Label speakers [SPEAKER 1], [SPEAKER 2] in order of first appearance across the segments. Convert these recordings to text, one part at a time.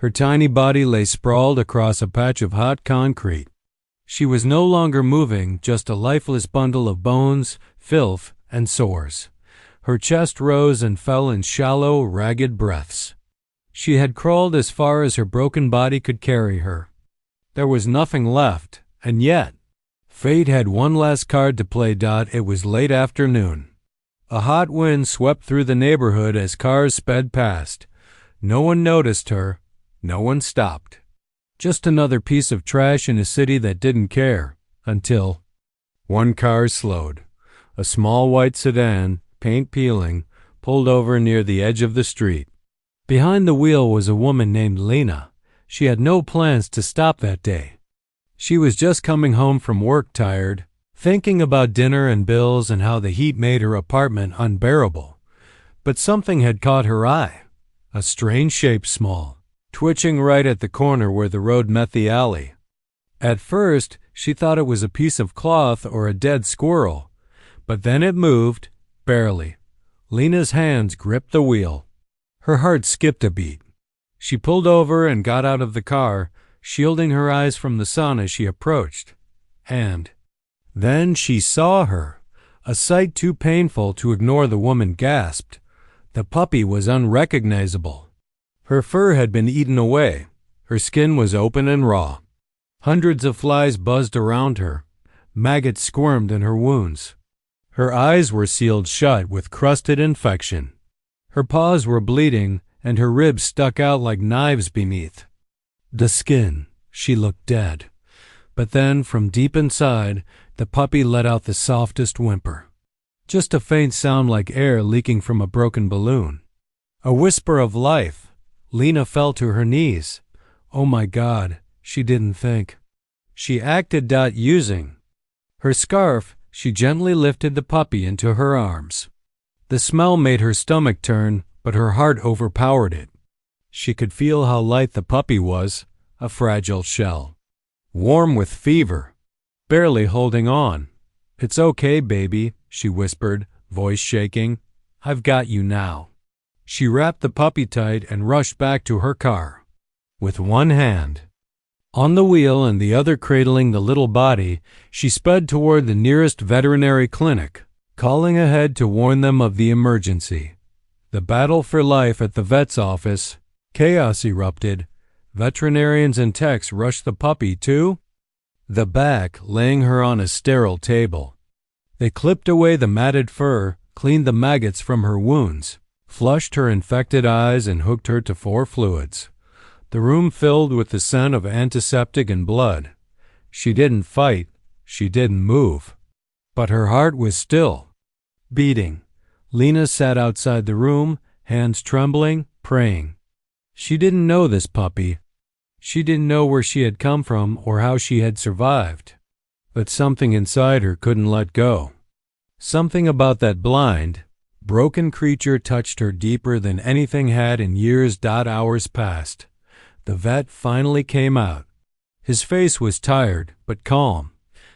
[SPEAKER 1] Her tiny body lay sprawled across a patch of hot concrete. She was no longer moving, just a lifeless bundle of bones, filth, and sores. Her chest rose and fell in shallow, ragged breaths. She had crawled as far as her broken body could carry her. There was nothing left, and yet, fate had one last card to play. It was late afternoon. A hot wind swept through the neighborhood as cars sped past. No one noticed her. No one stopped. Just another piece of trash in a city that didn't care, until one car slowed. A small white sedan, paint peeling, pulled over near the edge of the street. Behind the wheel was a woman named Lena. She had no plans to stop that day. She was just coming home from work tired, thinking about dinner and bills and how the heat made her apartment unbearable. But something had caught her eye. A strange shape, small, twitching right at the corner where the road met the alley. At first, she thought it was a piece of cloth or a dead squirrel, but then it moved, barely. Lena's hands gripped the wheel. Her heart skipped a beat. She pulled over and got out of the car, shielding her eyes from the sun as she approached. And then she saw her. A sight too painful to ignore, the woman gasped. The puppy was unrecognizable. Her fur had been eaten away. Her skin was open and raw. Hundreds of flies buzzed around her. Maggots squirmed in her wounds. Her eyes were sealed shut with crusted infection. Her paws were bleeding, and her ribs stuck out like knives beneath the skin. She looked dead. But then, from deep inside, the puppy let out the softest whimper. Just a faint sound like air leaking from a broken balloon. A whisper of life. Lena fell to her knees. Oh my God, she didn't think. She acted. Using her scarf, she gently lifted the puppy into her arms. The smell made her stomach turn, but her heart overpowered it. She could feel how light the puppy was, a fragile shell. Warm with fever, barely holding on. It's okay, baby, she whispered, voice shaking. I've got you now. She wrapped the puppy tight and rushed back to her car. With one hand on the wheel and the other cradling the little body, she sped toward the nearest veterinary clinic, calling ahead to warn them of the emergency. The battle for life at the vet's office. Chaos erupted. Veterinarians and techs rushed the puppy to the back, laying her on a sterile table. They clipped away the matted fur, cleaned the maggots from her wounds, flushed her infected eyes, and hooked her to 4 fluids. The room filled with the scent of antiseptic and blood. She didn't fight. She didn't move. But her heart was still beating. Lena sat outside the room, hands trembling, praying. She didn't know this puppy. She didn't know where she had come from or how she had survived. But something inside her couldn't let go. Something about that blind, broken creature touched her deeper than anything had in years. Hours passed. The vet finally came out. His face was tired, but calm.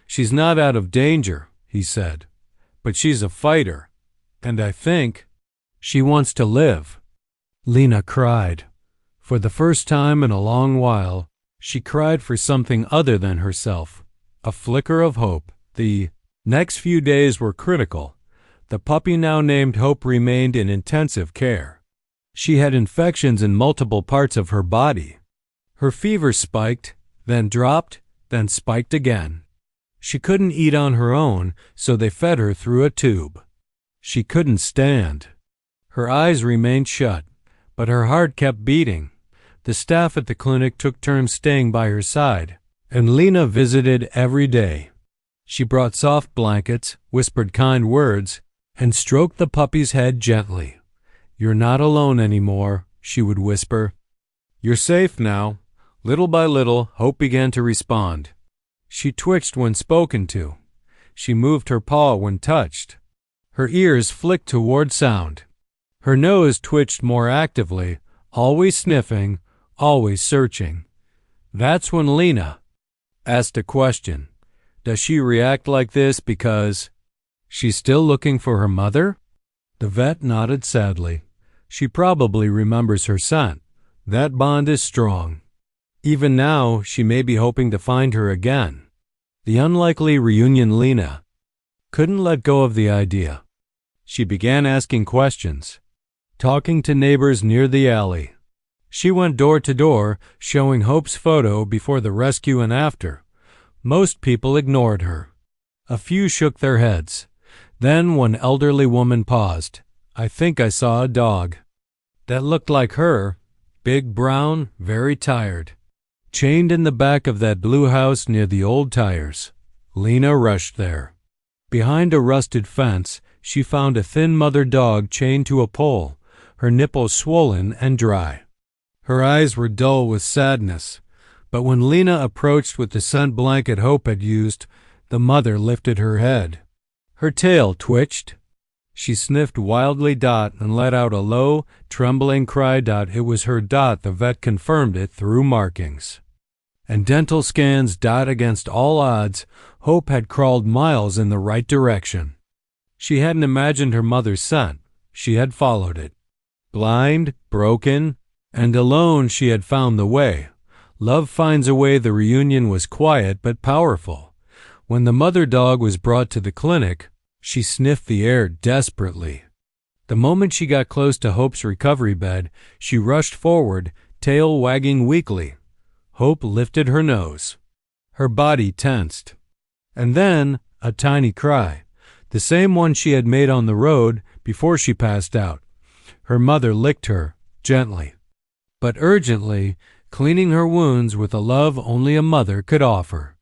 [SPEAKER 1] She's not out of danger, he said. But she's a fighter. And I think she wants to live. Lena cried. For the first time in a long while, she cried for something other than herself. A flicker of hope. The next few days were critical. The puppy, now named Hope, remained in intensive care. She had infections in multiple parts of her body. Her fever spiked, then dropped, then spiked again. She couldn't eat on her own, so they fed her through a tube. She couldn't stand. Her eyes remained shut, but her heart kept beating. The staff at the clinic took turns staying by her side, and Lena visited every day. She brought soft blankets, whispered kind words, and stroked the puppy's head gently. You're not alone anymore, she would whisper. You're safe now. Little by little, Hope began to respond. She twitched when spoken to. She moved her paw when touched. Her ears flicked toward sound. Her nose twitched more actively, always sniffing, always searching. That's when Lena asked a question. Does she react like this because she's still looking for her mother? The vet nodded sadly. She probably remembers her scent. That bond is strong. Even now, she may be hoping to find her again. The unlikely reunion. Lena couldn't let go of the idea. She began asking questions, talking to neighbors near the alley. She went door to door, showing Hope's photo before the rescue and after. Most people ignored her. A few shook their heads. Then one elderly woman paused. "I think I saw a dog that looked like her, big, brown, very tired, chained in the back of that blue house near the old tires." Lena rushed there. Behind a rusted fence, she found a thin mother dog chained to a pole, her nipples swollen and dry. Her eyes were dull with sadness, but when Lena approached with the scent blanket Hope had used, the mother lifted her head. Her tail twitched. She sniffed wildly. And let out a low, trembling cry. It was her. The vet confirmed it through markings and dental scans. Against all odds, Hope had crawled miles in the right direction. She hadn't imagined her mother's scent. She had followed it. Blind, broken, and alone, she had found the way. Love finds a way. The reunion was quiet but powerful. When the mother dog was brought to the clinic, she sniffed the air desperately. The moment she got close to Hope's recovery bed, she rushed forward, tail wagging weakly. Hope lifted her nose. Her body tensed. And then a tiny cry, the same one she had made on the road before she passed out. Her mother licked her, gently, but urgently, cleaning her wounds with a love only a mother could offer.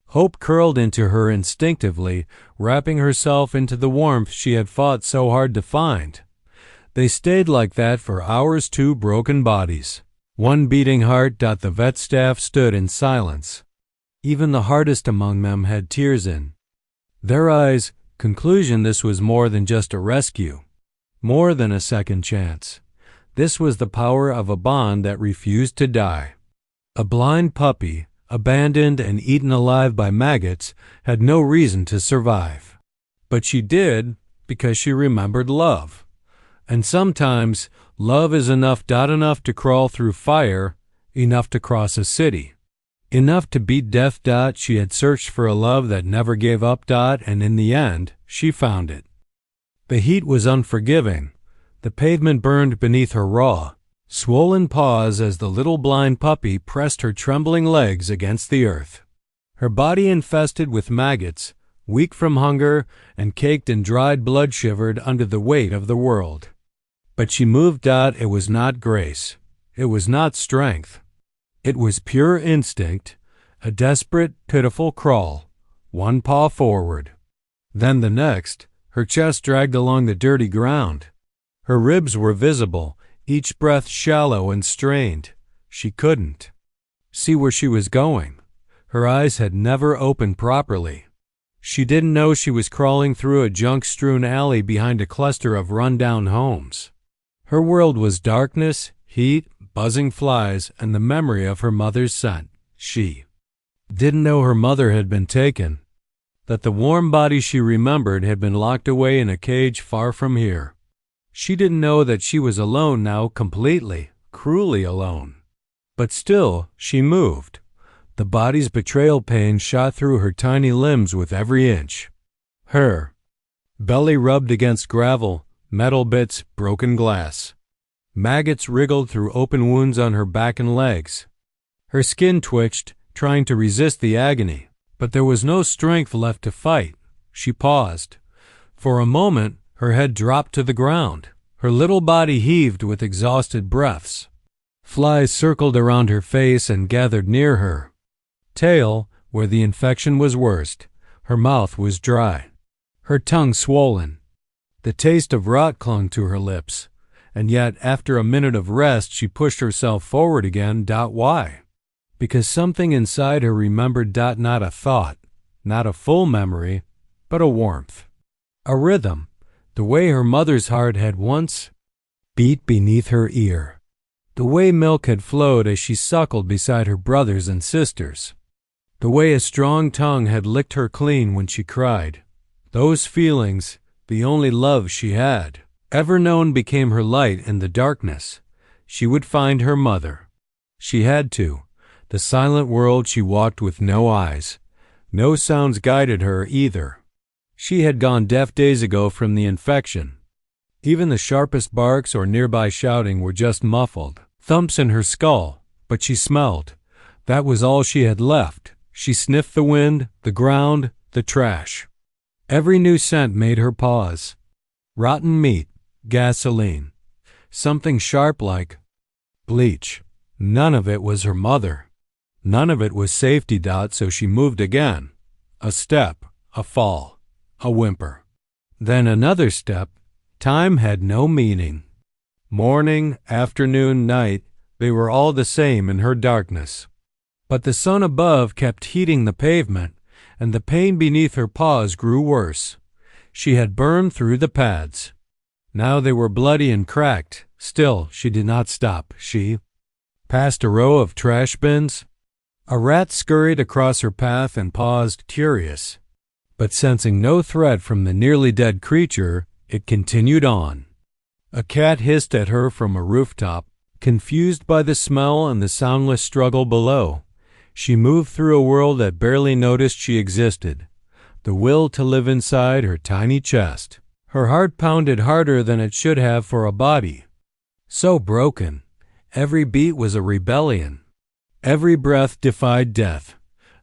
[SPEAKER 1] Hope curled into her instinctively, wrapping herself into the warmth she had fought so hard to find. They stayed like that for hours, two broken bodies, one beating heart. The vet staff stood in silence. Even the hardest among them had tears in their eyes. Conclusion: this was more than just a rescue, more than a second chance. This was the power of a bond that refused to die. A blind puppy, abandoned and eaten alive by maggots, had no reason to survive. But she did because she remembered love. And sometimes love is enough to crawl through fire, enough to cross a city, enough to beat death. She had searched for a love that never gave up. And in the end, she found it. The heat was unforgiving. The pavement burned beneath her raw, swollen paws as the little blind puppy pressed her trembling legs against the earth. Her body infested with maggots, weak from hunger, and caked in dried blood, shivered under the weight of the world. But she moved. It was not grace. It was not strength. It was pure instinct, a desperate, pitiful crawl, one paw forward, then the next, her chest dragged along the dirty ground. Her ribs were visible, each breath shallow and strained. She couldn't see where she was going. Her eyes had never opened properly. She didn't know she was crawling through a junk-strewn alley behind a cluster of run-down homes. Her world was darkness, heat, buzzing flies, and the memory of her mother's scent. She didn't know her mother had been taken, that the warm body she remembered had been locked away in a cage far from here. She didn't know that she was alone now, completely, cruelly alone. But still, she moved. The body's betrayal pain shot through her tiny limbs with every inch. Her belly rubbed against gravel, metal bits, broken glass. Maggots wriggled through open wounds on her back and legs. Her skin twitched, trying to resist the agony, but there was no strength left to fight. She paused. For a moment, her head dropped to the ground. Her little body heaved with exhausted breaths. Flies circled around her face and gathered near her. Tail, where the infection was worst. Her mouth was dry, her tongue swollen. The taste of rot clung to her lips. And yet, after a minute of rest, she pushed herself forward again. Why? Because something inside her remembered. Not a thought, not a full memory, but a warmth, a rhythm. The way her mother's heart had once beat beneath her ear. The way milk had flowed as she suckled beside her brothers and sisters. The way a strong tongue had licked her clean when she cried. Those feelings, the only love she had ever known, became her light in the darkness. She would find her mother. She had to. The silent world she walked with no eyes. No sounds guided her either. She had gone deaf days ago from the infection. Even the sharpest barks or nearby shouting were just muffled thumps in her skull, but she smelled. That was all she had left. She sniffed the wind, the ground, the trash. Every new scent made her pause. Rotten meat, gasoline, something sharp like bleach. None of it was her mother. None of it was safety. So she moved again. A step, a fall, a whimper. Then another step. Time had no meaning. Morning, afternoon, night, they were all the same in her darkness. But the sun above kept heating the pavement, and the pain beneath her paws grew worse. She had burned through the pads. Now they were bloody and cracked. Still, she did not stop. She passed a row of trash bins. A rat scurried across her path and paused, curious. But sensing no threat from the nearly dead creature, it continued on. A cat hissed at her from a rooftop, confused by the smell and the soundless struggle below. She moved through a world that barely noticed she existed, the will to live inside her tiny chest. Her heart pounded harder than it should have for a body so broken. Every beat was a rebellion. Every breath defied death.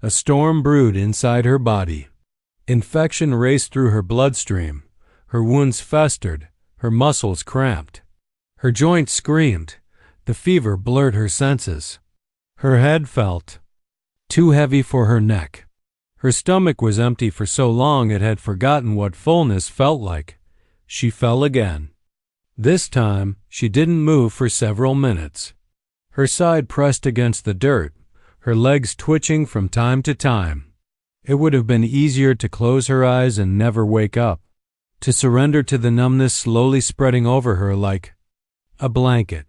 [SPEAKER 1] A storm brewed inside her body. Infection raced through her bloodstream. Her wounds festered. Her muscles cramped. Her joints screamed. The fever blurred her senses. Her head felt too heavy for her neck. Her stomach was empty for so long it had forgotten what fullness felt like. She fell again. This time, she didn't move for several minutes. Her side pressed against the dirt, her legs twitching from time to time. It would have been easier to close her eyes and never wake up, to surrender to the numbness slowly spreading over her like a blanket.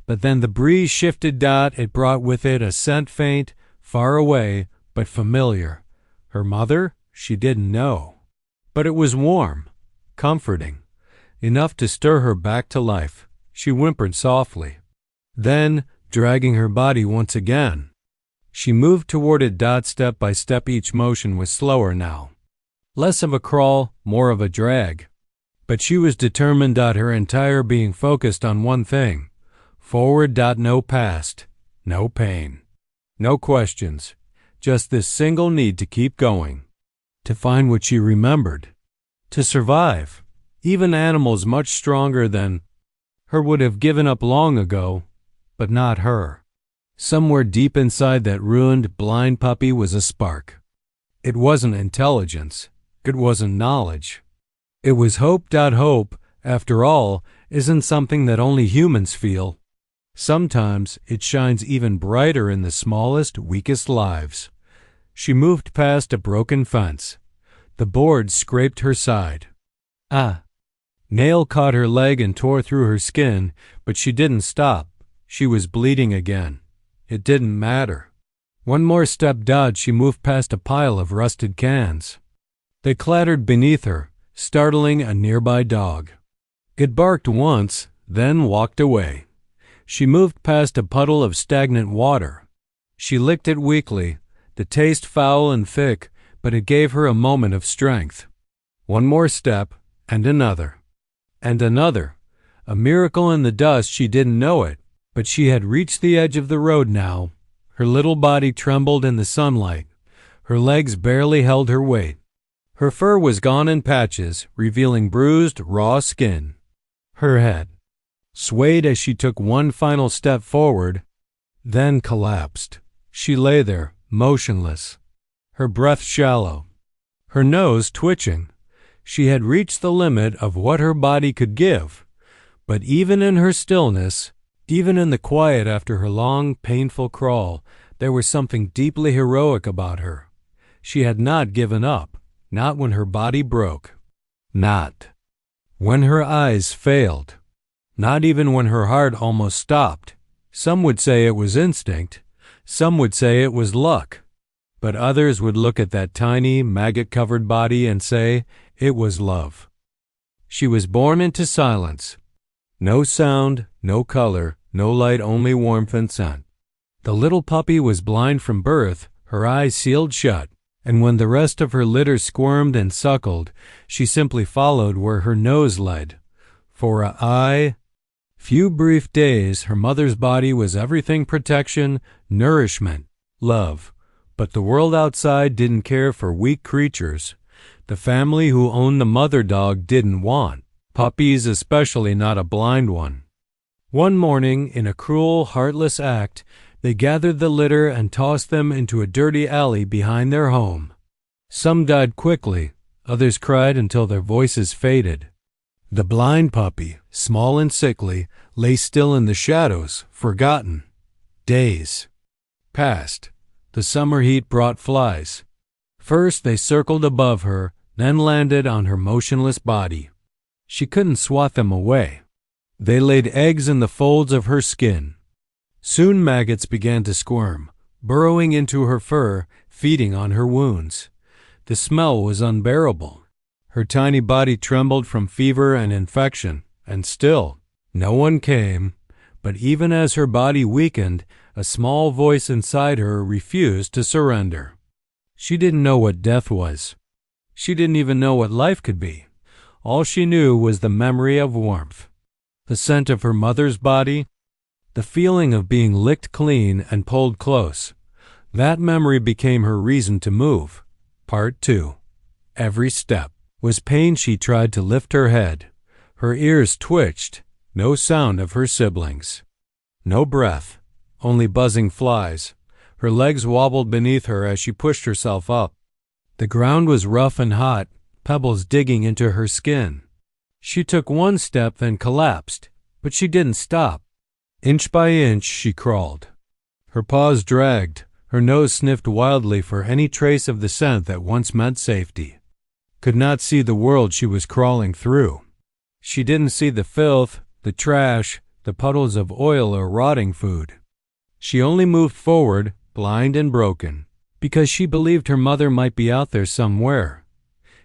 [SPEAKER 1] But then the breeze shifted. It brought with it a scent faint, far away, but familiar. Her mother? She didn't know. But it was warm, comforting, enough to stir her back to life. She whimpered softly. Then, dragging her body once again, she moved toward it. Step by step, each motion was slower now. Less of a crawl, more of a drag. But she was determined. Her entire being focused on one thing. Forward. No past, no pain, no questions. Just this single need to keep going. To find what she remembered. To survive. Even animals much stronger than her would have given up long ago, but not her. Somewhere deep inside that ruined, blind puppy was a spark. It wasn't intelligence. It wasn't knowledge. It was hope. Hope, after all, isn't something that only humans feel. Sometimes it shines even brighter in the smallest, weakest lives. She moved past a broken fence. The board scraped her side. Nail caught her leg and tore through her skin, but she didn't stop. She was bleeding again. It didn't matter. One more step. She moved past a pile of rusted cans. They clattered beneath her, startling a nearby dog. It barked once, then walked away. She moved past a puddle of stagnant water. She licked it weakly, the taste foul and thick, but it gave her a moment of strength. One more step, and another. And another. A miracle in the dust. She didn't know it, but she had reached the edge of the road now. Her little body trembled in the sunlight. Her legs barely held her weight. Her fur was gone in patches, revealing bruised, raw skin. Her head swayed as she took one final step forward, then collapsed. She lay there, motionless, her breath shallow, her nose twitching. She had reached the limit of what her body could give, but even in her stillness, even in the quiet after her long, painful crawl, there was something deeply heroic about her. She had not given up, not when her body broke, not when her eyes failed, not even when her heart almost stopped. Some would say it was instinct, some would say it was luck, but others would look at that tiny, maggot-covered body and say it was love. She was born into silence. No sound, no color, No light, only warmth and scent. The little puppy was blind from birth, her eyes sealed shut, and when the rest of her litter squirmed and suckled, she simply followed where her nose led. For a few brief days, her mother's body was everything: protection, nourishment, love. But the world outside didn't care for weak creatures. The family who owned the mother dog didn't want puppies, especially not a blind one. One morning, in a cruel, heartless act, they gathered the litter and tossed them into a dirty alley behind their home. Some died quickly, others cried until their voices faded. The blind puppy, small and sickly, lay still in the shadows, forgotten. Days passed. The summer heat brought flies. First they circled above her, then landed on her motionless body. She couldn't swat them away. They laid eggs in the folds of her skin. Soon maggots began to squirm, burrowing into her fur, feeding on her wounds. The smell was unbearable. Her tiny body trembled from fever and infection, and still no one came. But even as her body weakened, a small voice inside her refused to surrender. She didn't know what death was. She didn't even know what life could be. All she knew was the memory of warmth, the scent of her mother's body, the feeling of being licked clean and pulled close. That memory became her reason to move. Part 2. Every step was pain. She tried to lift her head. Her ears twitched. No sound of her siblings. No breath, only buzzing flies. Her legs wobbled beneath her as she pushed herself up. The ground was rough and hot, pebbles digging into her skin. She took one step, then collapsed, but she didn't stop. Inch by inch she crawled. Her paws dragged, her nose sniffed wildly for any trace of the scent that once meant safety. Could not see the world she was crawling through. She didn't see the filth, the trash, the puddles of oil or rotting food. She only moved forward, blind and broken, because she believed her mother might be out there somewhere.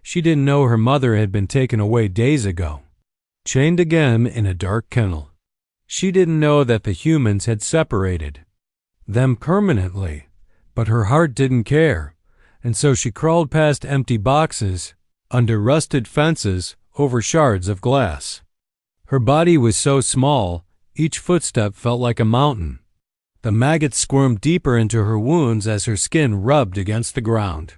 [SPEAKER 1] She didn't know her mother had been taken away days ago, chained again in a dark kennel. She didn't know that the humans had separated them permanently, but her heart didn't care, and so she crawled past empty boxes, under rusted fences, over shards of glass. Her body was so small, each footstep felt like a mountain. The maggots squirmed deeper into her wounds as her skin rubbed against the ground.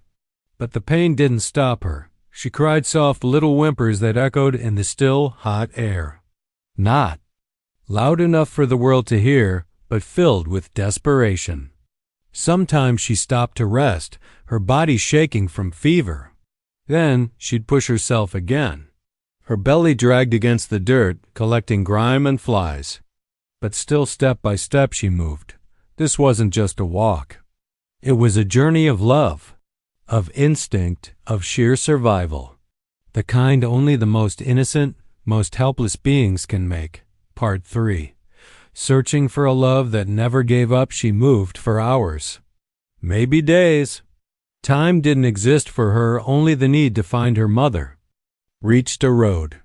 [SPEAKER 1] But the pain didn't stop her. She cried soft little whimpers that echoed in the still, hot air. Not loud enough for the world to hear, but filled with desperation. Sometimes she stopped to rest, her body shaking from fever. Then she'd push herself again. Her belly dragged against the dirt, collecting grime and flies. But still, step by step, she moved. This wasn't just a walk. It was a journey of love, of instinct, of sheer survival. The kind only the most innocent, most helpless beings can make. Part 3. Searching for a love that never gave up, she moved for hours, maybe days. Time didn't exist for her, only the need to find her mother. Reached a road.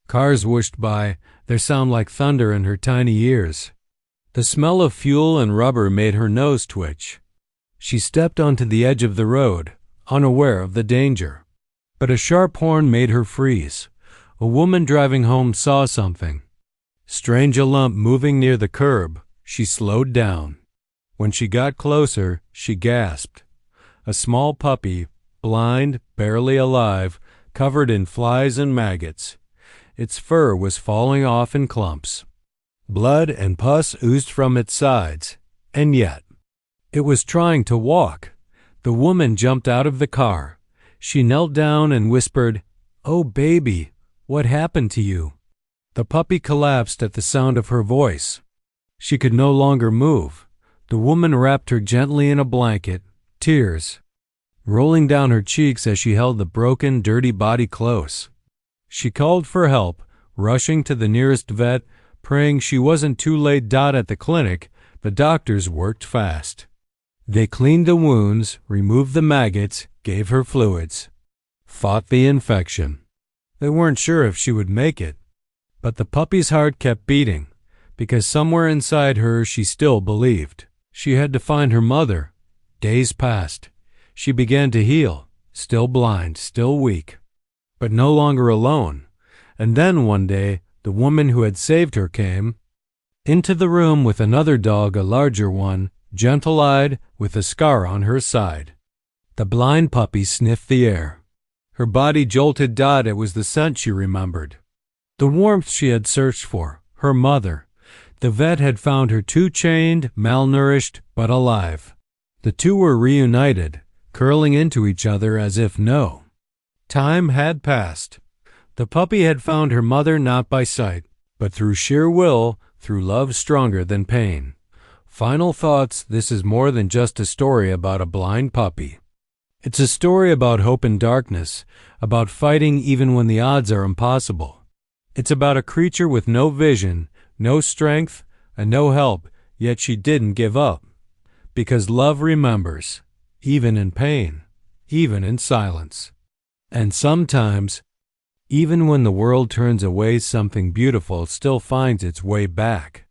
[SPEAKER 1] Cars whooshed by, their sound like thunder in her tiny ears. The smell of fuel and rubber made her nose twitch. She stepped onto the edge of the road, unaware of the danger. But a sharp horn made her freeze. A woman driving home saw something. Strange, a lump moving near the curb. She slowed down. When she got closer, she gasped. A small puppy, blind, barely alive, covered in flies and maggots. Its fur was falling off in clumps. Blood and pus oozed from its sides, and yet it was trying to walk. The woman jumped out of the car. She knelt down and whispered, "Oh, baby, what happened to you?" The puppy collapsed at the sound of her voice. She could no longer move. The woman wrapped her gently in a blanket, tears rolling down her cheeks as she held the broken, dirty body close. She called for help, rushing to the nearest vet, praying she wasn't too late. At the clinic, the doctors worked fast. They cleaned the wounds, removed the maggots, gave her fluids, fought the infection. They weren't sure if she would make it, but the puppy's heart kept beating, because somewhere inside her she still believed. She had to find her mother. Days passed. She began to heal, still blind, still weak, but no longer alone. And then one day, the woman who had saved her came into the room with another dog, a larger one, gentle-eyed, with a scar on her side. The blind puppy sniffed the air. Her body jolted. It was the scent she remembered, the warmth she had searched for, her mother. The vet had found her too chained, malnourished, but alive. The two were reunited, curling into each other as if no time had passed. The puppy had found her mother not by sight, but through sheer will, through love stronger than pain. Final thoughts: this is more than just a story about a blind puppy. It's a story about hope in darkness, about fighting even when the odds are impossible. It's about a creature with no vision, no strength, and no help, yet she didn't give up. Because love remembers, even in pain, even in silence. And sometimes, even when the world turns away, something beautiful still finds its way back.